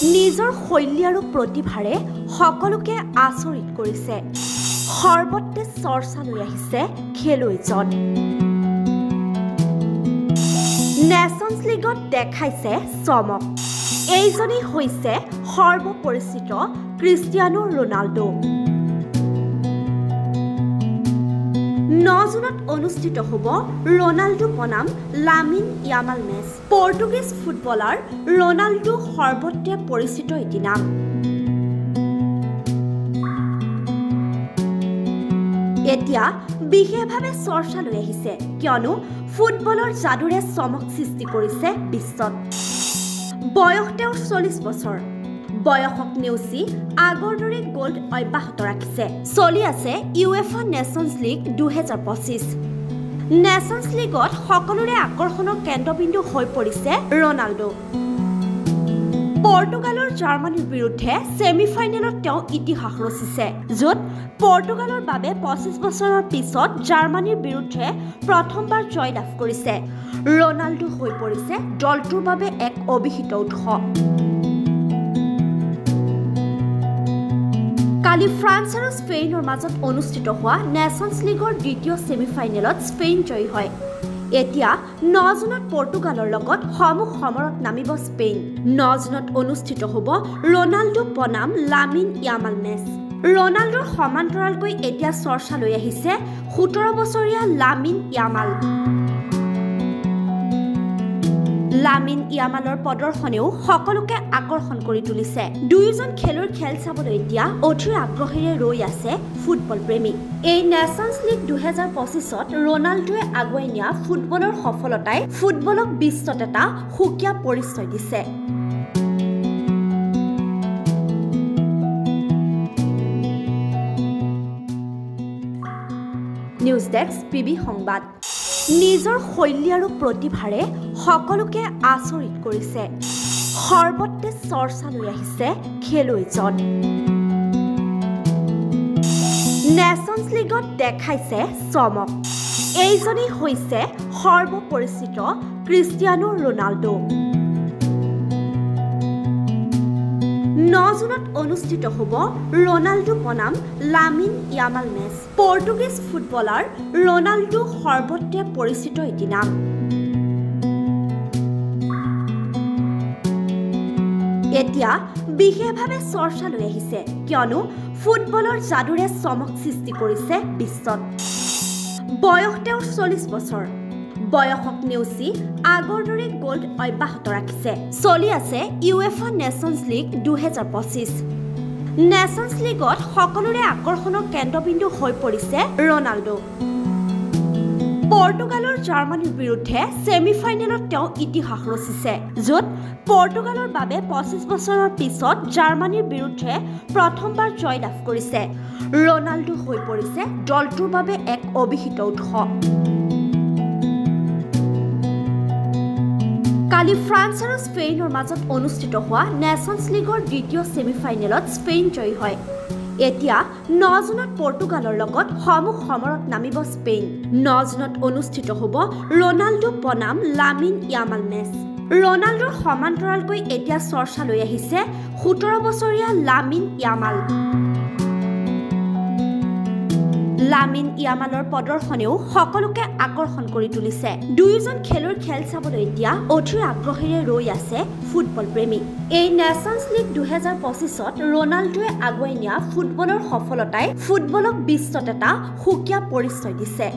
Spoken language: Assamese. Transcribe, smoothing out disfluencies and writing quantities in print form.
নিজৰ শৈলী আৰু প্ৰতিভাৰে সকলোকে আচৰিত কৰিছে। সৰ্বত্ৰে চৰ্চা লৈ আহিছে খেলুৱৈজন। নেশ্যনছ লীগত দেখাইছে চমক। এইজনেই হৈছে সৰ্বপৰিচিত ক্ৰিষ্টিয়ানো ৰনাল্ডো। 9 জুনত অনুষ্ঠিত হ'ব ৰনাল্ডো বনাম Lamine Yamal match. Portuguese footballer Ronaldo সৰ্বত্ৰে পৰিচিত এটি নাম। এতিয়া বিশেষভাৱে চৰ্চা লৈ আহিছে কিয়নো ফুটবলৰ যাদুৰে চমক সৃষ্টি কৰিছে বিশ্বত। বয়স তেওঁৰ 40 বছৰ। বয়সক নেওচি আগৰ দৰে গ'ল্ড অব্যাহত ৰাখিছে। চলি আছে UEFA নেশ্যনছ লীগ 2025। নেশ্যনছ লীগত সকলোৰে আকৰ্ষণৰ কেন্দ্ৰবিন্দু হৈ পৰিছে ৰনাল্ডো। পৰ্তুগালৰ জাৰ্মানীৰ বিৰুদ্ধে ছেমিফাইনেলত তেওঁ ইতিহাস ৰচিছে, য'ত পৰ্তুগালৰ বাবে 25 বছৰৰ পিছত জাৰ্মানীৰ বিৰুদ্ধে প্ৰথমবাৰ জয় লাভ কৰিছে। ৰনাল্ডো হৈ পৰিছে দলটোৰ বাবে এক অভিহিত উৎস। কালি ফ্ৰান্স আৰু স্পেইনৰ মাজত অনুষ্ঠিত হোৱা নেশ্যনছ লীগৰ দ্বিতীয় ছেমিফাইনেলত স্পেইন জয়ী হয়। এতিয়া 9 জুনত পৰ্তুগালৰ লগত সমুখ সমৰত নামিব স্পেইন। 9 জুনত অনুষ্ঠিত হ'ব ৰনাল্ডো বনাম লামিন ইয়ামাল মেচ। ৰনাল্ডোৰ সমান্তৰালকৈ এতিয়া চৰ্চা লৈ আহিছে 17 বছৰীয়া লামিন ইয়ামাল। লামিন ইয়ামালৰ প্ৰদৰ্শনেও সকলোকে আকৰ্ষণ কৰি তুলিছে। দুয়োজন খেলুৱৈৰ খেল চাবলৈ এতিয়া অধীৰ আগ্ৰহেৰে ৰৈ আছে ফুটবল প্ৰেমী। এই নেশ্যনছ লীগ 2025ত ৰনাল্ডোৱে আগুৱাই নিয়া ফুটবলৰ সফলতাই ফুটবলক বিশ্বত এটা সুকীয়া পৰিচয় দিছে। নিউজ ডেস্ক PB সংবাদ। নিজৰ শৈলী আৰু প্ৰতিভাৰে সকলোকে আচৰিত কৰিছে। সৰ্বত্ৰে চৰ্চা লৈ আহিছে খেলুৱৈজন। নেশ্যনছ লীগত দেখাইছে চমক। এইজনেই হৈছে সৰ্বপৰিচিত ক্ৰিষ্টিয়ানো ৰনাল্ডো। 9 জুনত অনুষ্ঠিত হ'ব ৰনাল্ডো বনাম Lamine Yamal match. Portuguese footballer Ronaldo সৰ্বত্ৰে পৰিচিত এটি নাম। এতিয়া বিশেষভাৱে চৰ্চা লৈ আহিছে কিয়নো ফুটবলৰ যাদুৰে চমক সৃষ্টি কৰিছে বিশ্বত। বয়স তেওঁৰ 40 বছৰ। বয়সক নেওচি আগৰ দৰে গ'ল্ড অব্যাহত ৰাখিছে। চলি আছে UEFA নেশ্যনছ লীগ 2025। নেশ্যনছ লীগত সকলোৰে আকৰ্ষণৰ কেন্দ্ৰবিন্দু হৈ পৰিছে ৰনাল্ডো। পৰ্তুগালৰ জাৰ্মানীৰ বিৰুদ্ধে ছেমিফাইনেলত তেওঁ ইতিহাস ৰচিছে, য'ত পৰ্তুগালৰ বাবে 25 বছৰৰ পিছত জাৰ্মানীৰ বিৰুদ্ধে প্ৰথমবাৰ জয় লাভ কৰিছে। ৰনাল্ডো হৈ পৰিছে দলটোৰ বাবে এক অভিহিত উৎস। কালি ফ্ৰান্স আৰু স্পেইনৰ মাজত অনুষ্ঠিত হোৱা নেশ্যনছ লীগৰ দ্বিতীয় ছেমিফাইনেলত স্পেইন জয়ী হয়। এতিয়া 9 জুনত পৰ্তুগালৰ লগত সমুখ সমৰত নামিব স্পেইন। 9 জুনত অনুষ্ঠিত হ'ব ৰনাল্ডো বনাম লামিন ইয়ামাল মেচ। ৰনাল্ডোৰ সমান্তৰালকৈ এতিয়া চৰ্চা লৈ আহিছে 17 বছৰীয়া লামিন ইয়ামাল। লামিন ইয়ামালৰ প্ৰদৰ্শনেও সকলোকে আকৰ্ষণ কৰি তুলিছে। দুয়োজন খেলুৱৈৰ খেল চাবলৈ এতিয়া অধীৰ আগ্ৰহেৰে ৰৈ আছে ফুটবল প্ৰেমী। এই নেশ্যনছ লীগ 2025ত ৰনাল্ডোৱে আগুৱাই নিয়া ফুটবলৰ সফলতাই ফুটবলক বিশ্বত এটা সুকীয়া পৰিচয় দিছে।